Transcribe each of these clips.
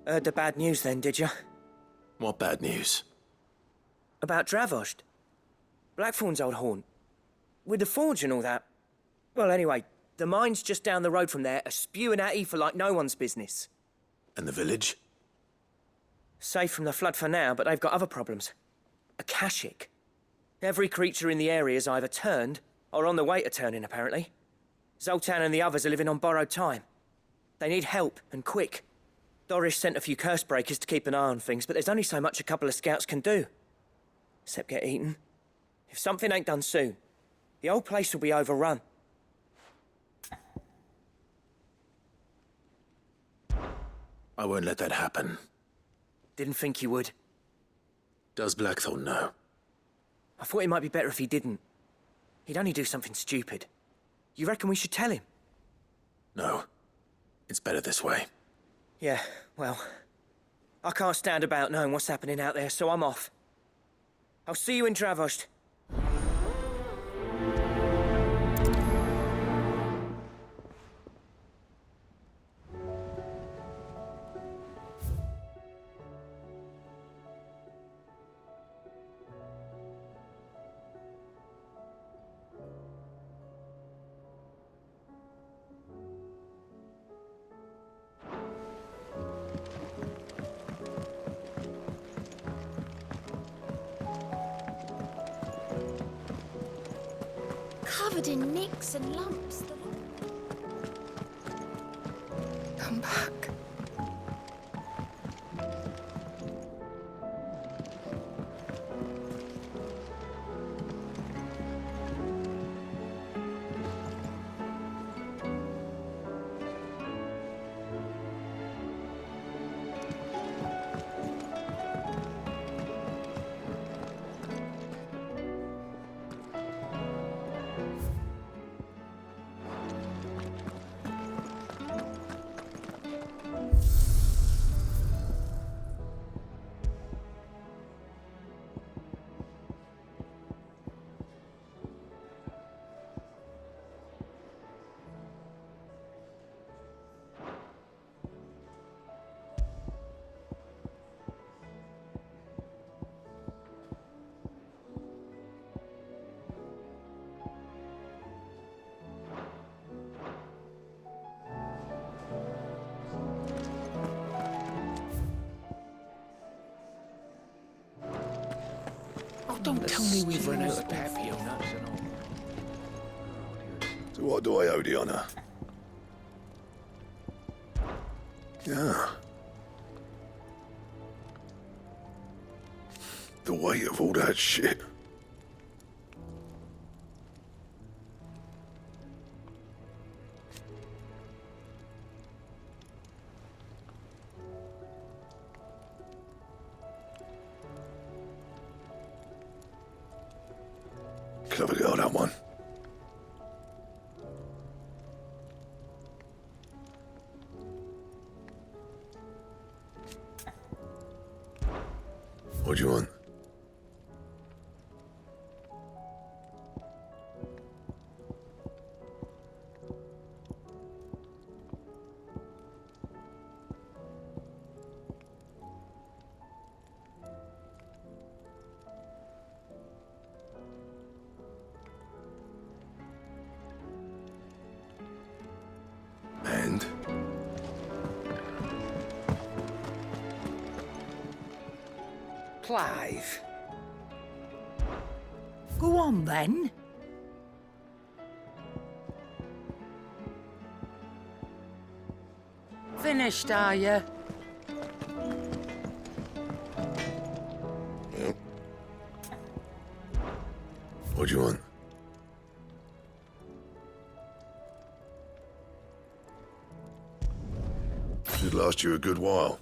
Heard the bad news then, did you? What bad news? About Dravost. Blackthorn's old haunt. With the forge and all that. Well, anyway, the mines just down the road from there are spewing out ether like no one's business. And the village? Safe from the flood for now, but they've got other problems. Akashic. Every creature in the area's either turned, or on the way to turning, apparently. Zoltan and the others are living on borrowed time. They need help, and quick. Doris sent a few curse breakers to keep an eye on things, but there's only so much a couple of scouts can do. Except get eaten. If something ain't done soon, the whole place will be overrun. I won't let that happen. Didn't think you would. Does Blackthorn know? I thought it might be better if he didn't. He'd only do something stupid. You reckon we should tell him? No. It's better this way. Yeah, well, I can't stand about knowing what's happening out there, so I'm off. I'll see you in Dravost. Covered in nicks and lumps. Come back. Don't tell me we've run out of papio nuts and all. To what do I owe the honor? Yeah. The weight of all that shit. Clever girl, that one. What do you want? And? Clive. Go on, then. Finished, are you? Yep. What do you want? Should last you a good while.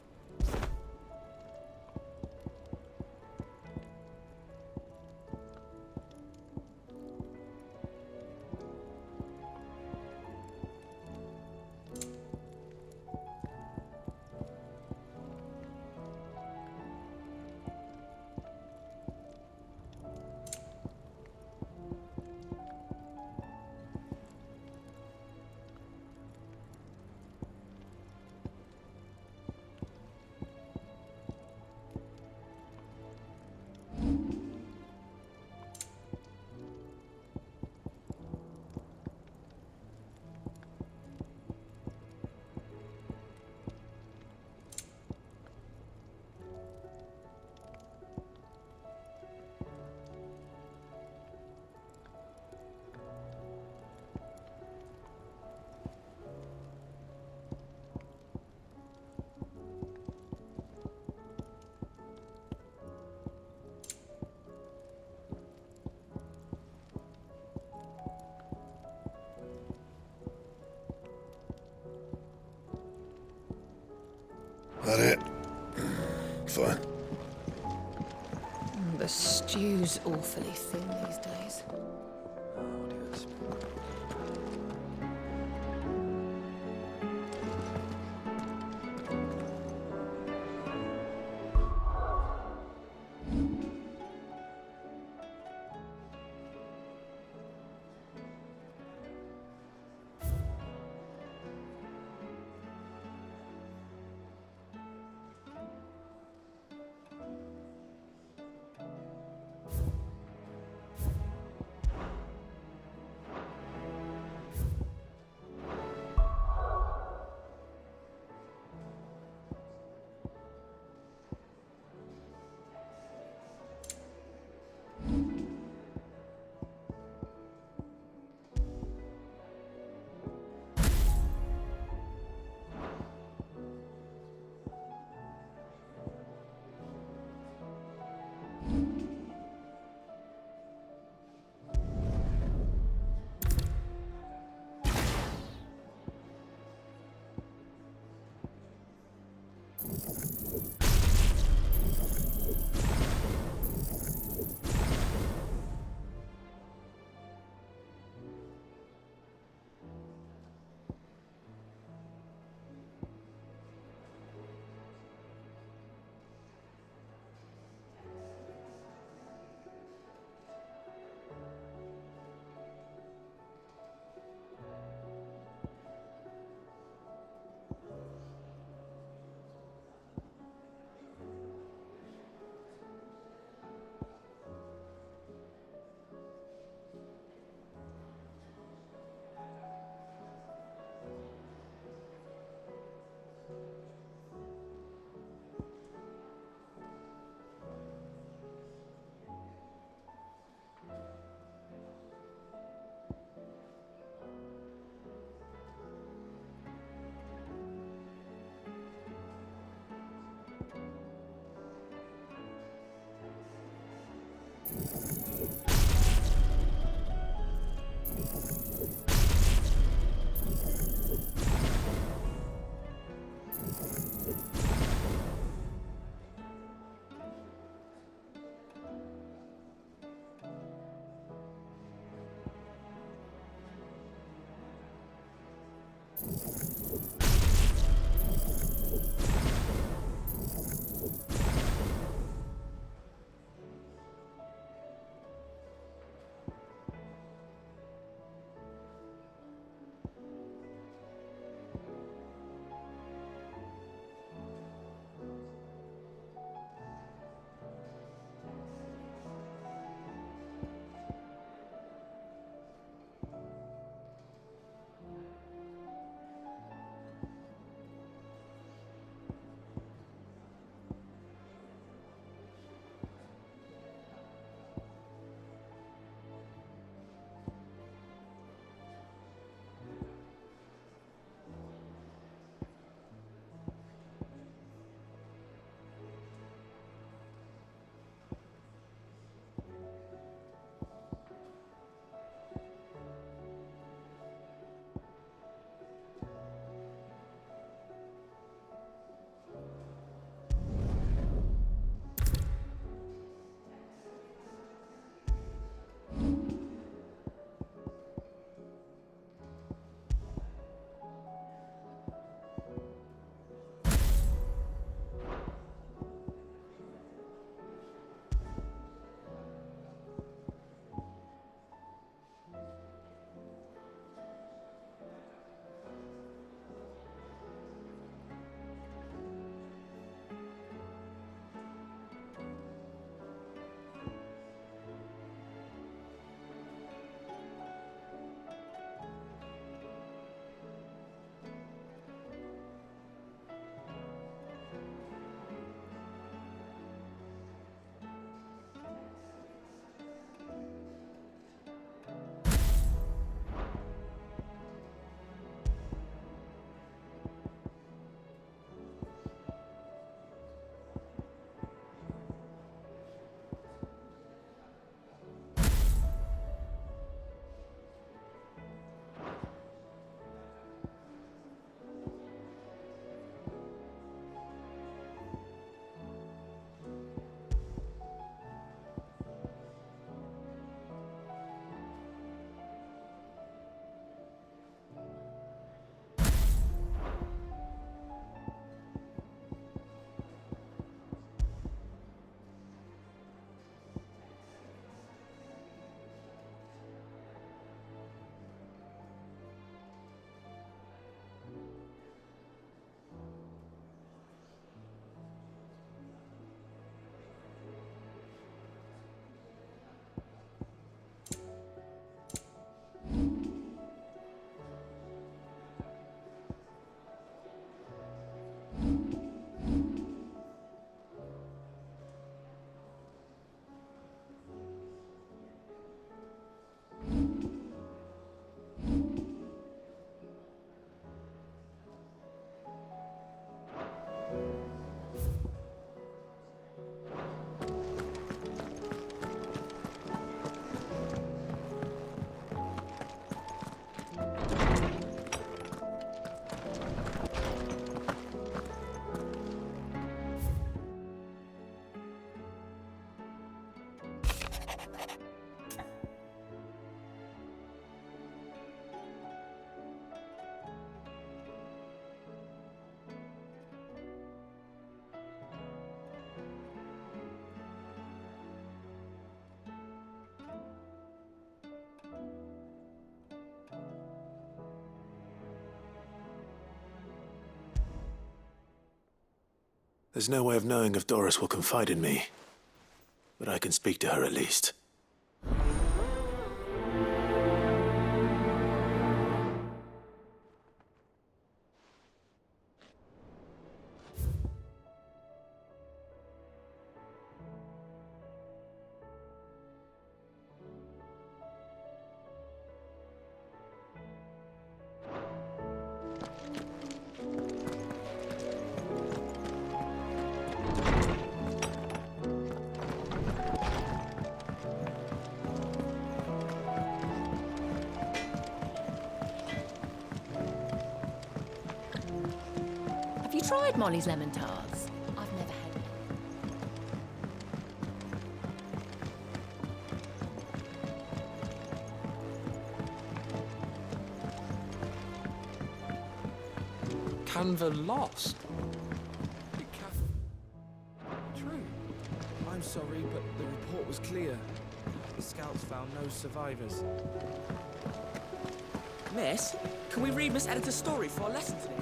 That it? Fine. The stew's awfully thin these days. There's no way of knowing if Doris will confide in me, but I can speak to her at least. Have you tried Molly's lemon tarts? I've never had them. Canva lost. True. I'm sorry, but the report was clear. The scouts found no survivors. Miss, can we read Miss Editor's story for our lesson today?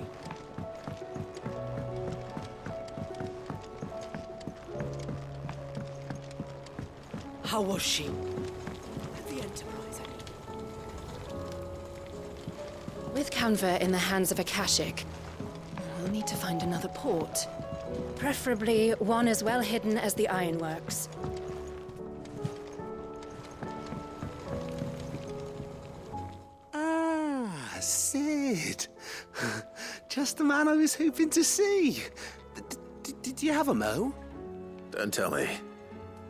How was she? The Enterprise, I mean. With Canva in the hands of Akashic, we'll need to find another port. Preferably one as well hidden as the ironworks. Ah, Sid. Just the man I was hoping to see. Did you have a mo? Don't tell me.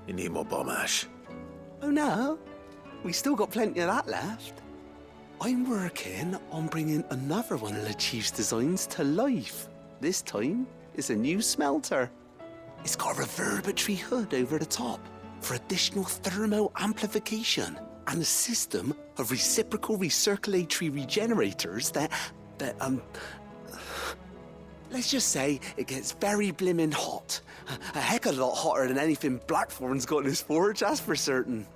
You need more bomb ash. Oh no, we still got plenty of that left. I'm working on bringing another one of the Chief's designs to life. This time, it's a new smelter. It's got a reverberatory hood over the top for additional thermal amplification and a system of reciprocal recirculatory regenerators that let's just say it gets very blimmin' hot. A heck of a lot hotter than anything Blackthorn's got in his forge, that's for certain.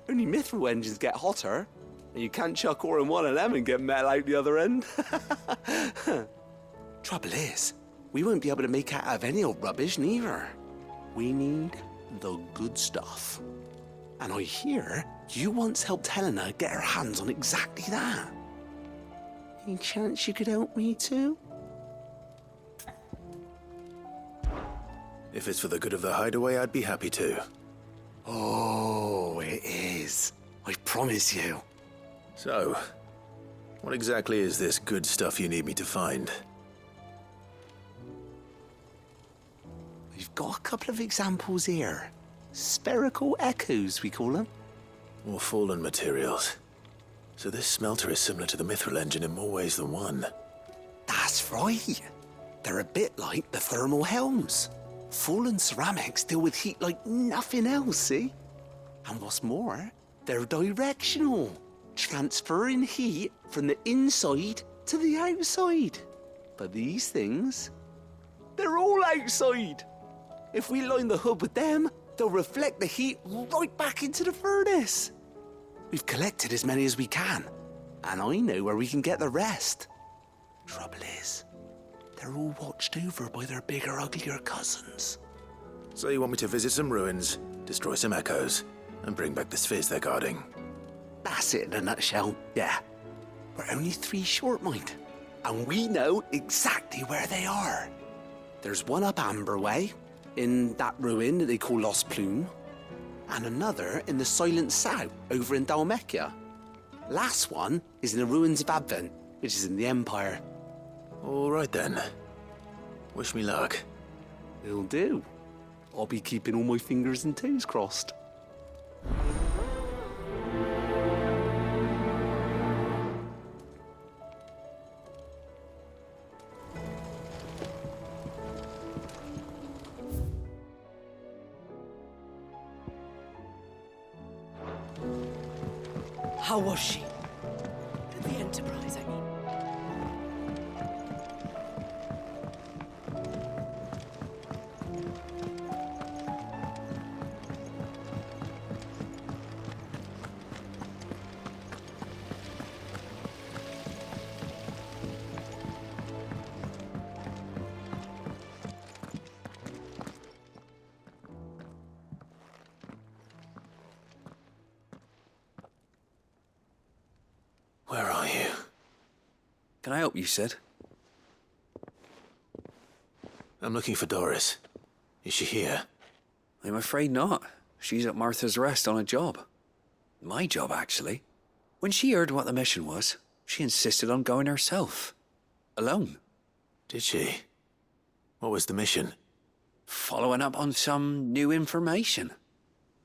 Only mithril engines get hotter, and you can't chuck ore in one of them and get metal out the other end. Trouble is, we won't be able to make out of any old rubbish neither. We need the good stuff. And I hear you once helped Helena get her hands on exactly that. Any chance you could help me too? If it's for the good of the hideaway, I'd be happy to. Oh, it is. I promise you. So, what exactly is this good stuff you need me to find? We've got a couple of examples here. Spherical echoes, we call them. More fallen materials. So this smelter is similar to the mithril engine in more ways than one. That's right. They're a bit like the thermal helms. Fallen ceramics deal with heat like nothing else, see? And what's more, they're directional, transferring heat from the inside to the outside. But these things, they're all outside. If we line the hood with them, they'll reflect the heat right back into the furnace. We've collected as many as we can, and I know where we can get the rest. Trouble is, they're all watched over by their bigger, uglier cousins. So you want me to visit some ruins, destroy some echoes, and bring back the spheres they're guarding? That's it in a nutshell, yeah. We're only 3 short, mind, and we know exactly where they are. There's one up Amber Way, in that ruin that they call Lost Plume, and another in the Silent South, over in Dalmekia. Last one is in the ruins of Advent, which is in the Empire. All right then. Wish me luck. It'll do. I'll be keeping all my fingers and toes crossed. How was she? The Enterprise, I mean. Can I help you, Sid? I'm looking for Doris. Is she here? I'm afraid not. She's at Martha's Rest on a job. My job, actually. When she heard what the mission was, she insisted on going herself. Alone. Did she? What was the mission? Following up on some new information.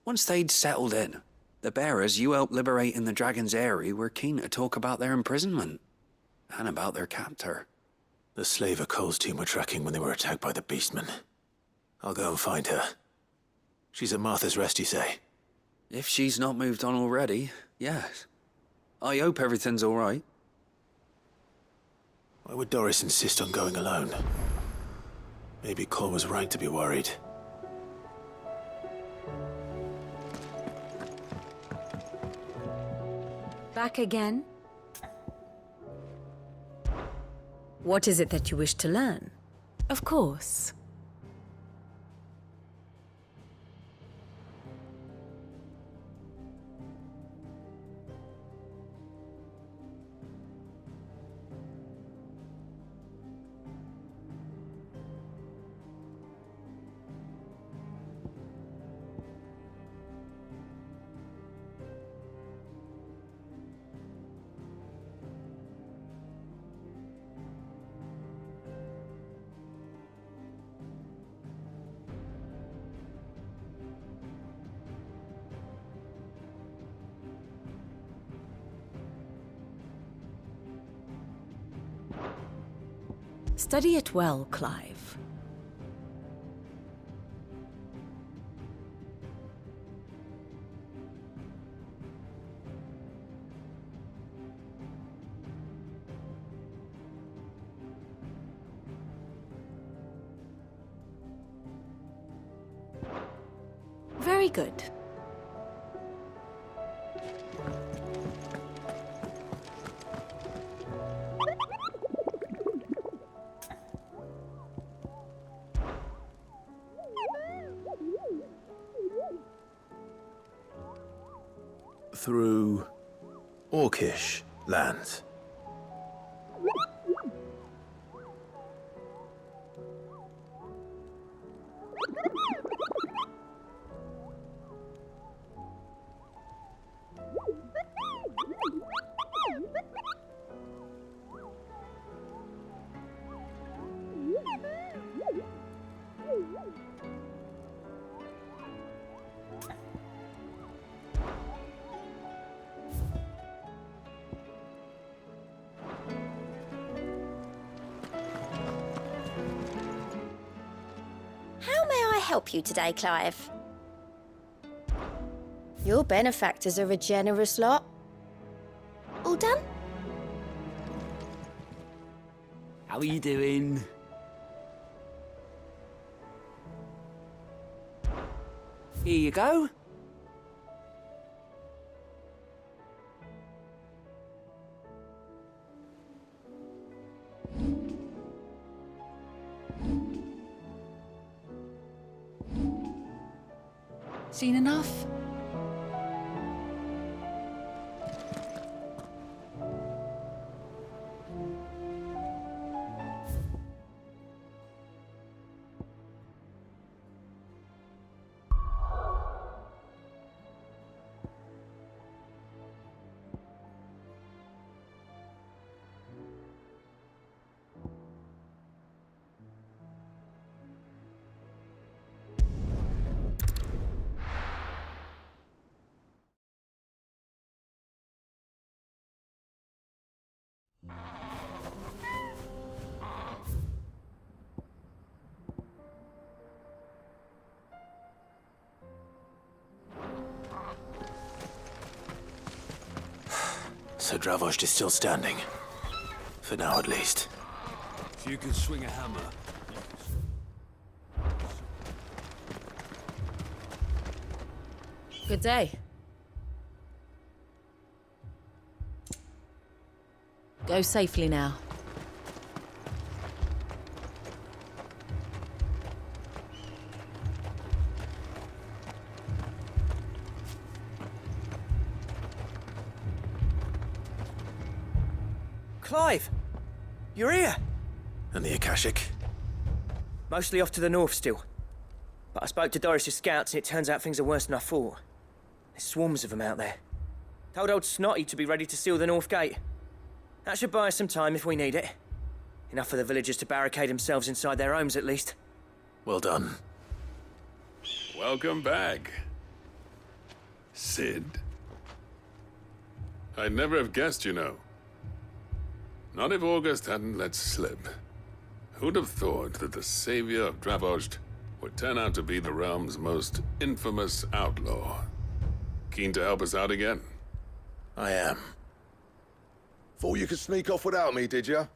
Once they'd settled in, the bearers you helped liberate in the Dragon's Eyrie were keen to talk about their imprisonment. And about their captor. The slaver Cole's team were tracking when they were attacked by the Beastmen. I'll go and find her. She's at Martha's Rest, you say? If she's not moved on already, yes. I hope everything's all right. Why would Doris insist on going alone? Maybe Cole was right to be worried. Back again? What is it that you wish to learn? Of course. Study it well, Clive. Very good. Through Orcish lands. How may I help you today, Clive? Your benefactors are a generous lot. All done? How are you doing? Here you go. Seen enough? So Dravost is still standing. For now, at least. If you could swing a hammer. Good day. Go safely now. Clive! You're here? And the Akashic? Mostly off to the north still. But I spoke to Doris's scouts and it turns out things are worse than I thought. There's swarms of them out there. Told old Snotty to be ready to seal the north gate. That should buy us some time if we need it. Enough for the villagers to barricade themselves inside their homes at least. Well done. Welcome back, Sid. I'd never have guessed, you know. Not if August hadn't let slip. Who'd have thought that the savior of Dravost would turn out to be the realm's most infamous outlaw? Keen to help us out again? I am. Thought you could sneak off without me, did you?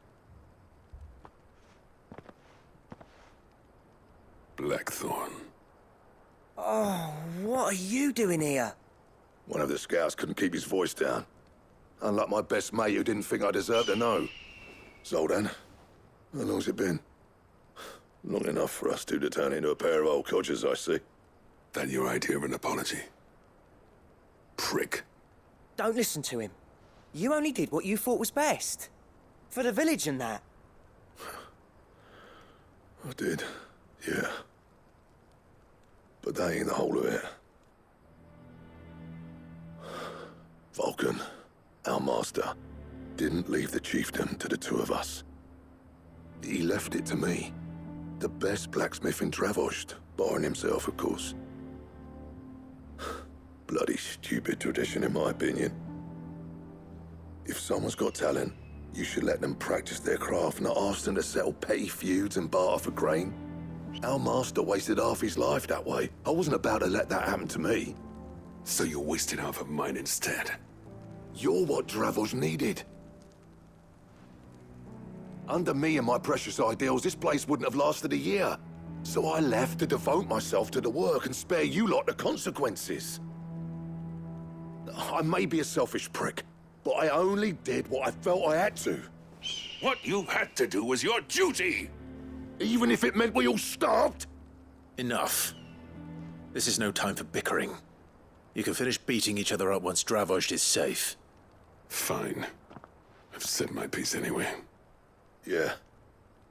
Blackthorn. Oh, what are you doing here? One of the scouts couldn't keep his voice down. Unlike my best mate who didn't think I deserved to know. Zoltan, how long's it been? Long enough for us two to turn into a pair of old codgers, I see. That your idea of an apology? Prick. Don't listen to him. You only did what you thought was best. For the village and that. I did, yeah. But that ain't the whole of it. Vulcan, our master, didn't leave the chiefdom to the two of us. He left it to me. The best blacksmith in Dravost, barring himself, of course. Bloody stupid tradition, in my opinion. If someone's got talent, you should let them practice their craft, not ask them to settle petty feuds and barter for grain. Our master wasted half his life that way. I wasn't about to let that happen to me. So you wasted half of mine instead? You're what Dravost needed. Under me and my precious ideals, this place wouldn't have lasted a year. So I left to devote myself to the work and spare you lot the consequences. I may be a selfish prick, but I only did what I felt I had to. What you had to do was your duty! Even if it meant we all starved? Enough. This is no time for bickering. You can finish beating each other up once Dravost is safe. Fine. I've said my piece anyway. Yeah,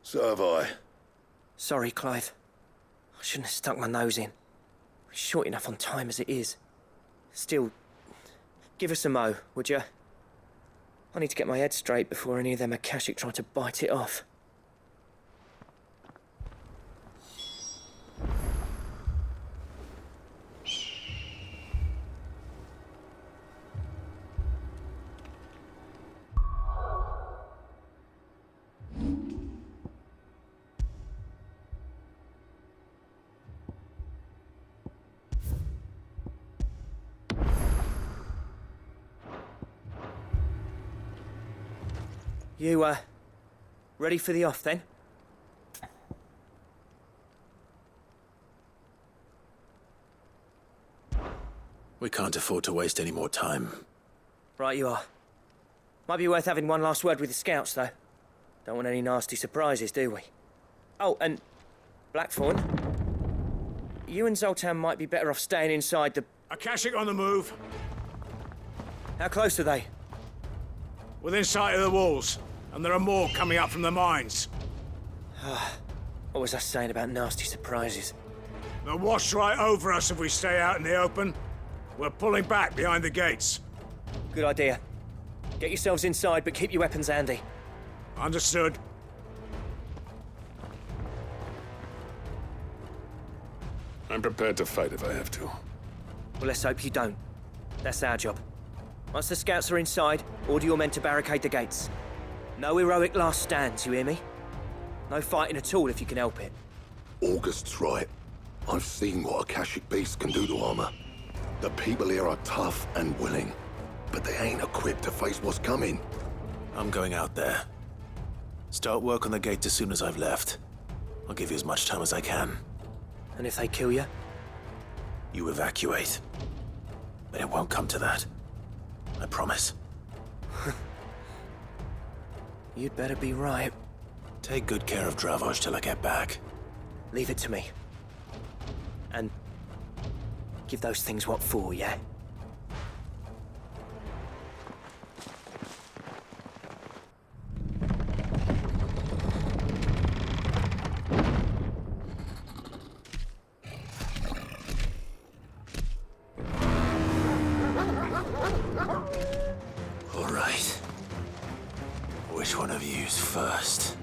so have I. Sorry, Clive. I shouldn't have stuck my nose in. We're short enough on time as it is. Still, give us a mo, would you? I need to get my head straight before any of them Akashic try to bite it off. You, ready for the off, then? We can't afford to waste any more time. Right you are. Might be worth having one last word with the scouts, though. Don't want any nasty surprises, do we? Oh, and Blackthorn, you and Zoltan might be better off staying inside the... Akashic on the move. How close are they? Within sight of the walls. And there are more coming up from the mines. What was I saying about nasty surprises? They'll wash right over us if we stay out in the open. We're pulling back behind the gates. Good idea. Get yourselves inside, but keep your weapons handy. Understood. I'm prepared to fight if I have to. Well, let's hope you don't. That's our job. Once the scouts are inside, order your men to barricade the gates. No heroic last stands, you hear me? No fighting at all if you can help it. August's right. I've seen what Akashic beasts can do to armor. The people here are tough and willing, but they ain't equipped to face what's coming. I'm going out there. Start work on the gate as soon as I've left. I'll give you as much time as I can. And if they kill you? You evacuate. But it won't come to that. I promise. You'd better be right. Take good care of Dravost till I get back. Leave it to me. And give those things what for, yeah? Which one of you's first?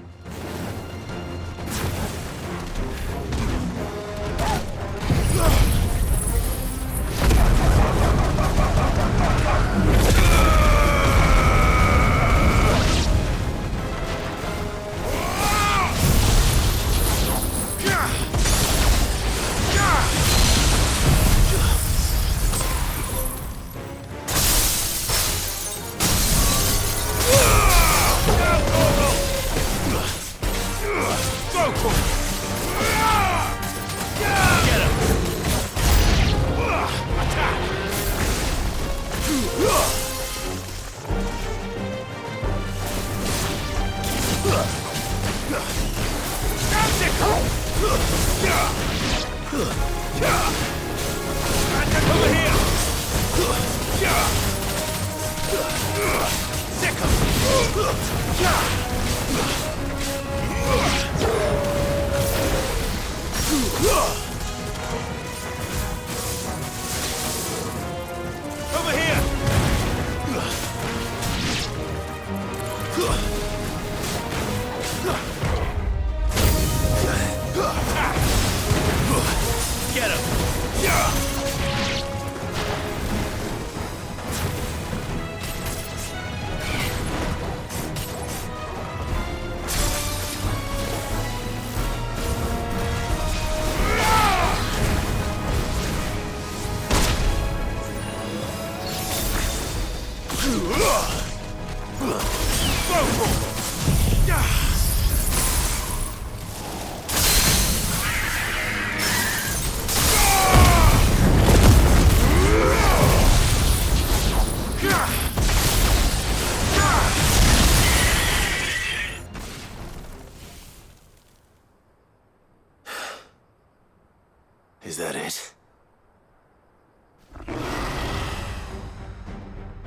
Is that it?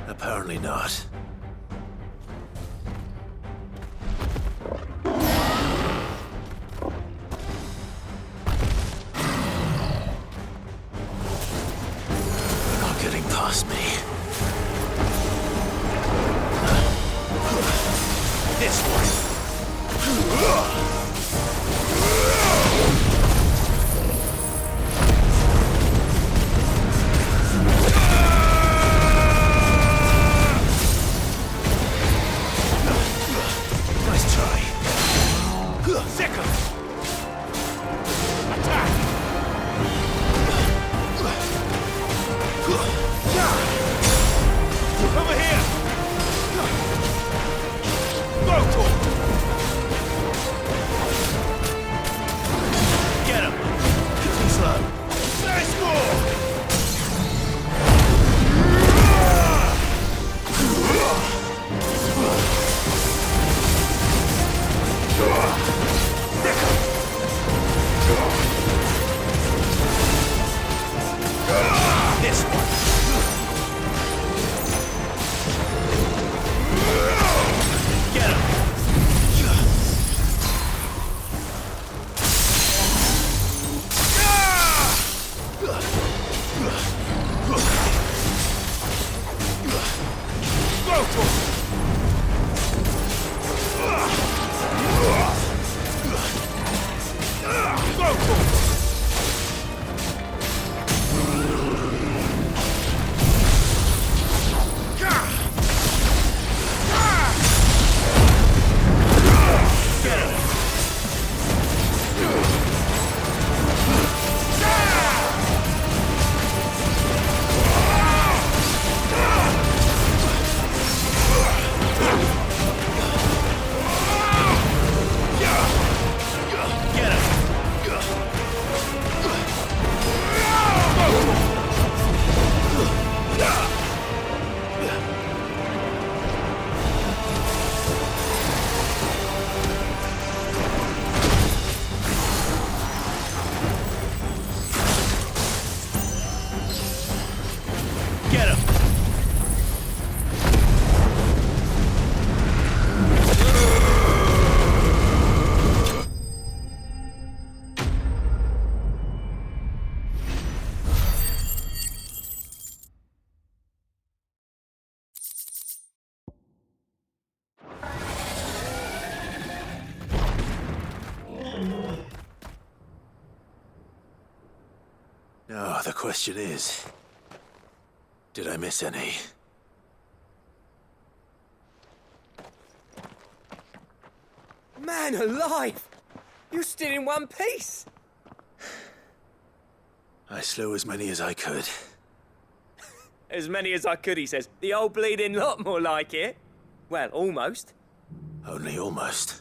Apparently not. They're not getting past me. This one. Oh, the question is, did I miss any? Man alive! You're still in one piece! I slew as many as I could. As many as I could, he says. The old bleeding lot, more like it. Well, almost. Only almost.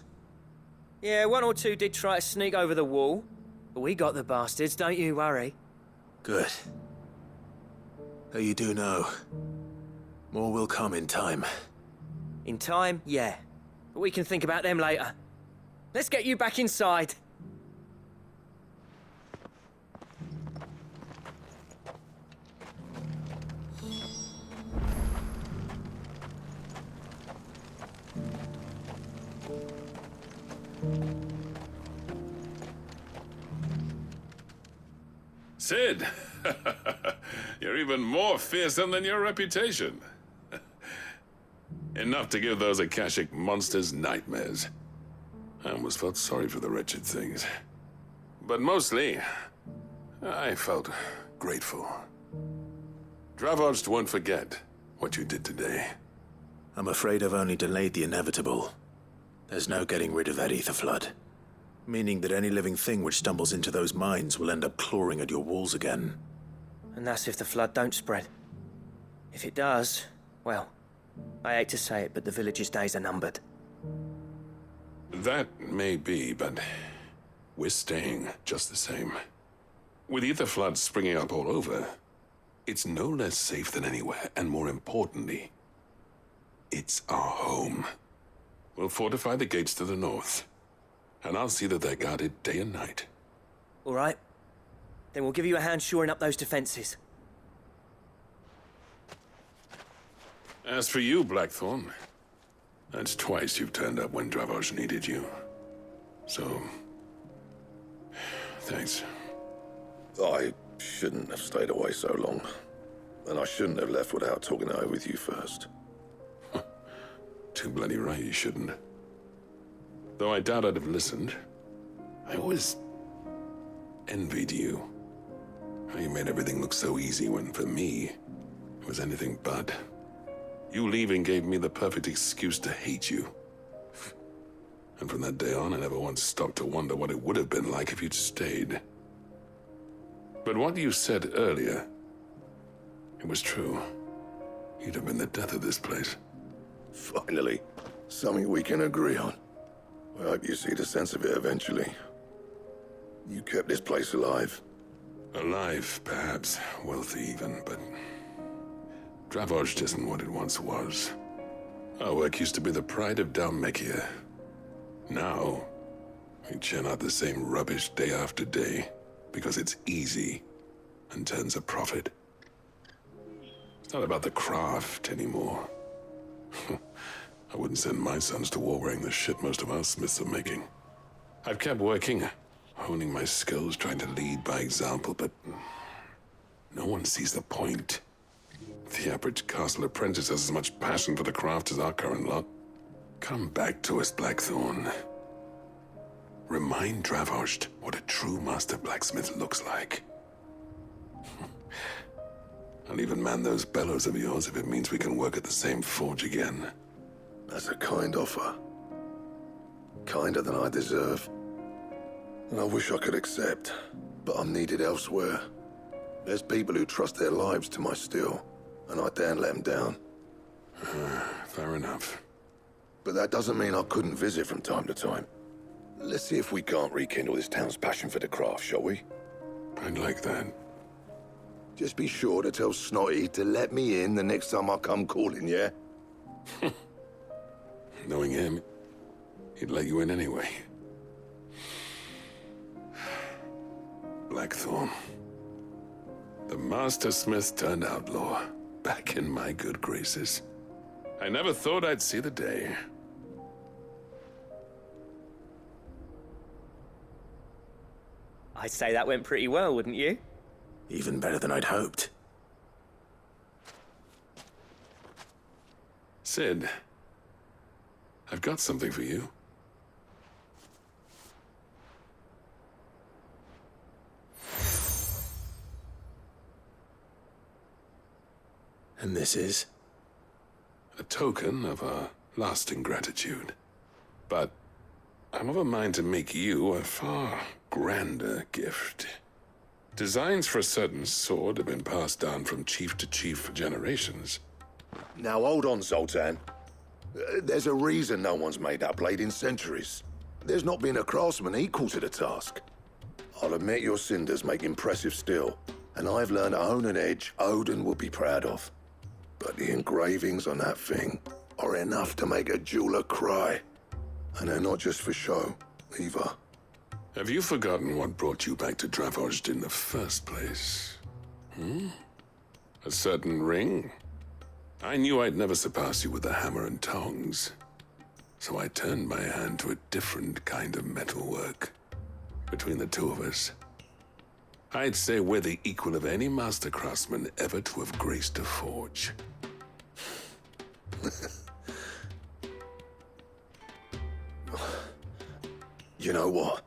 Yeah, one or two did try to sneak over the wall. But we got the bastards, don't you worry. Good. Though you do know, more will come in time. In time, yeah. But we can think about them later. Let's get you back inside. Sid, you're even more fearsome than your reputation. Enough to give those Akashic monsters nightmares. I almost felt sorry for the wretched things. But mostly, I felt grateful. Dravoged won't forget what you did today. I'm afraid I've only delayed the inevitable. There's no getting rid of that ether flood. Meaning that any living thing which stumbles into those mines will end up clawing at your walls again. And that's if the flood don't spread. If it does, well, I hate to say it, but the village's days are numbered. That may be, but we're staying just the same. With ether floods springing up all over, it's no less safe than anywhere, and more importantly, it's our home. We'll fortify the gates to the north, and I'll see that they're guarded day and night. All right. Then we'll give you a hand shoring up those defenses. As for you, Blackthorn, that's twice you've turned up when Dravos needed you. So, thanks. I shouldn't have stayed away so long. And I shouldn't have left without talking it over with you first. Too bloody right you shouldn't. Though I doubt I'd have listened. I always envied you. How you made everything look so easy when, for me, it was anything but. You leaving gave me the perfect excuse to hate you. And from that day on, I never once stopped to wonder what it would have been like if you'd stayed. But what you said earlier, it was true. You'd have been the death of this place. Finally, something we can agree on. I hope you see the sense of it eventually. You kept this place alive. Alive, perhaps. Wealthy even, but Dravoged isn't what it once was. Our work used to be the pride of Dalmekia. Now, we churn out the same rubbish day after day because it's easy and turns a profit. It's not about the craft anymore. I wouldn't send my sons to war wearing the shit most of our smiths are making. I've kept working, honing my skills, trying to lead by example, but no one sees the point. The average castle apprentice has as much passion for the craft as our current lot. Come back to us, Blackthorn. Remind Dravoged what a true master blacksmith looks like. I'll even man those bellows of yours if it means we can work at the same forge again. That's a kind offer. Kinder than I deserve. And I wish I could accept, but I'm needed elsewhere. There's people who trust their lives to my steel, and I daren't let them down. Fair enough. But that doesn't mean I couldn't visit from time to time. Let's see if we can't rekindle this town's passion for the craft, shall we? I'd like that. Just be sure to tell Snotty to let me in the next time I come calling, yeah? Knowing him, he'd let you in anyway. Blackthorn. The Master Smith turned outlaw, back in my good graces. I never thought I'd see the day. I'd say that went pretty well, wouldn't you? Even better than I'd hoped. Sid, I've got something for you. And this is? A token of our lasting gratitude. But I'm of a mind to make you a far grander gift. Designs for a certain sword have been passed down from chief to chief for generations. Now hold on, Zoltan. There's a reason no one's made that blade in centuries. There's not been a craftsman equal to the task. I'll admit your cinders make impressive steel, and I've learned to own an edge Odin will be proud of. But the engravings on that thing are enough to make a jeweler cry. And they're not just for show, either. Have you forgotten what brought you back to Dravojd in the first place? A certain ring? I knew I'd never surpass you with the hammer and tongs. So I turned my hand to a different kind of metalwork. Between the two of us, I'd say we're the equal of any master craftsman ever to have graced a forge. You know what?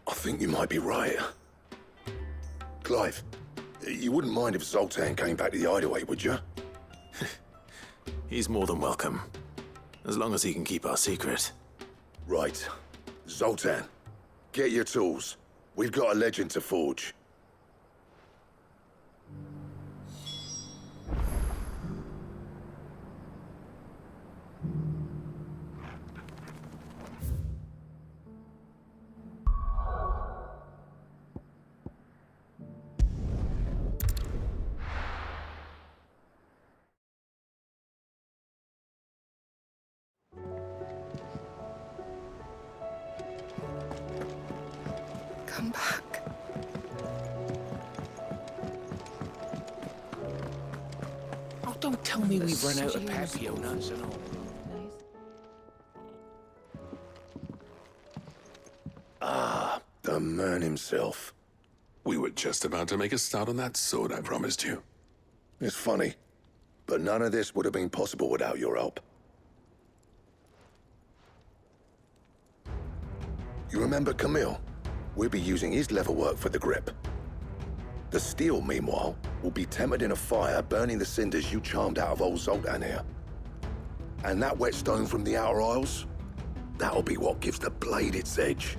I think you might be right. Clive, you wouldn't mind if Zoltan came back to the hideaway, would you? He's more than welcome. As long as he can keep our secret. Right. Zoltan, get your tools. We've got a legend to forge. Come back. Oh, don't tell me we've run out of papio nuts and all. Ah, the man himself. We were just about to make a start on that sword I promised you. It's funny, but none of this would have been possible without your help. You remember Camille? We'll be using his leatherwork for the grip. The steel, meanwhile, will be tempered in a fire, burning the cinders you charmed out of old Zoltan here. And that whetstone from the Outer Isles, that'll be what gives the blade its edge.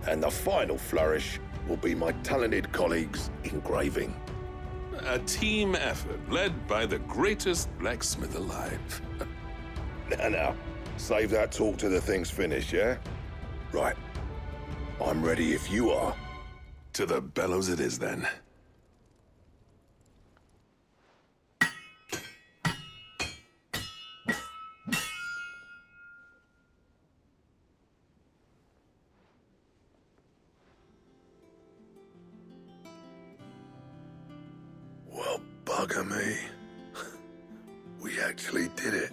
And the final flourish will be my talented colleagues' engraving. A team effort led by the greatest blacksmith alive. Now, save that talk till the thing's finished, yeah? Right. I'm ready if you are. To the bellows it is, then. Well, bugger me. We actually did it.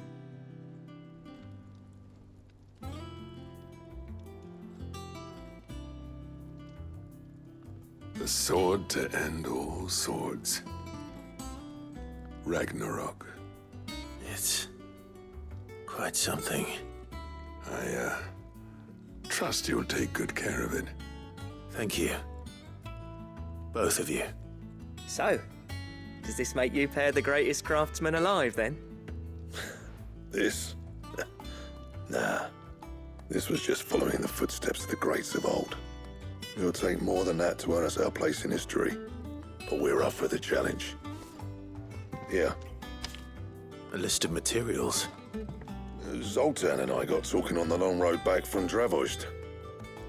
The sword to end all swords. Ragnarok. It's quite something. I trust you'll take good care of it. Thank you. Both of you. So, does this make you pair the greatest craftsman alive, then? This? Nah. This was just following the footsteps of the greats of old. It'll take more than that to earn us our place in history. But we're up for the challenge. Here. A list of materials. Zoltan and I got talking on the long road back from Dravojd.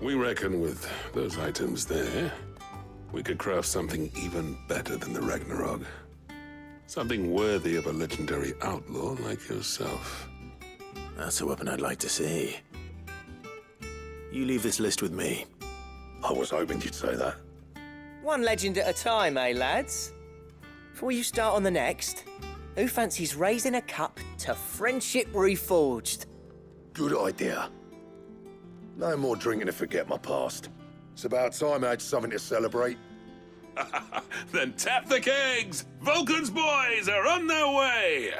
We reckon with those items there, we could craft something even better than the Ragnarok. Something worthy of a legendary outlaw like yourself. That's a weapon I'd like to see. You leave this list with me. I was hoping you'd say that. One legend at a time, eh, lads? Before you start on the next, who fancies raising a cup to friendship reforged? Good idea. No more drinking to forget my past. It's about time I had something to celebrate. Then tap the kegs! Vulcan's boys are on their way!